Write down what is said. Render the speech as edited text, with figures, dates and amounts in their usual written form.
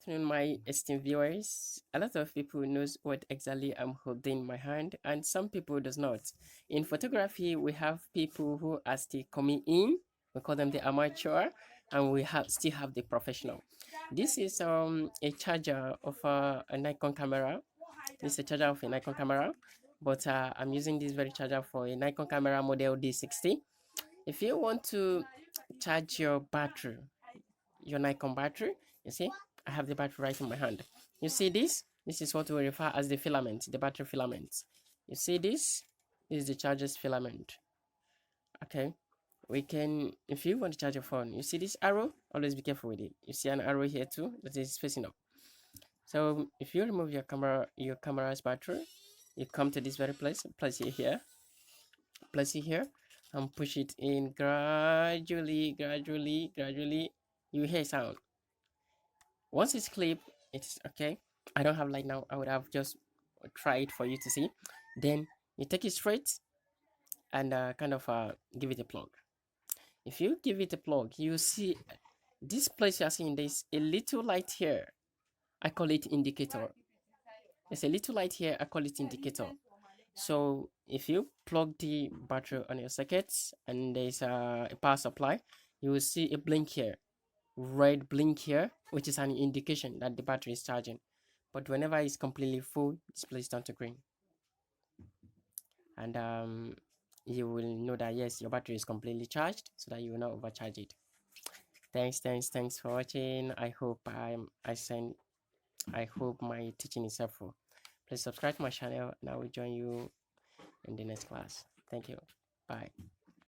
afternoon, my esteemed viewers. A lot of people knows what exactly I'm holding in my hand, and some people does not. In photography, we have people who are still coming in. We call them the amateur, and we have still have the professional. This is a charger of a Nikon camera. This is a charger of a Nikon camera, but I'm using this very charger for a Nikon camera model D60. If you want to charge your battery, your Nikon battery, you see, I have the battery right in my hand. You see this? This is what we refer as the filament, the battery filament. You see this? This is the charger's filament. Okay. We can, if you want to charge your phone, you see this arrow? Always be careful with it. You see an arrow here too that is facing up. So if you remove your camera's battery, you come to this very place place it here, and push it in gradually. You hear sound. Once it's clipped, it's okay. I don't have light now. I would have just tried it for you to see. Then you take it straight and kind of give it a plug. If you give it a plug, you see this place you are seeing. There's a little light here. I call it indicator. There's a little light here. I call it indicator. So if you plug the battery on your circuits and there's a power supply, you will see a blink here, red blink here, which is an indication that the battery is charging. But whenever it's completely full, display turn to green, and you will know that yes, your battery is completely charged, so that you will not overcharge it. Thanks for watching. I hope I hope my teaching is helpful. Please subscribe to my channel and I will join you in the next class. Thank you. Bye.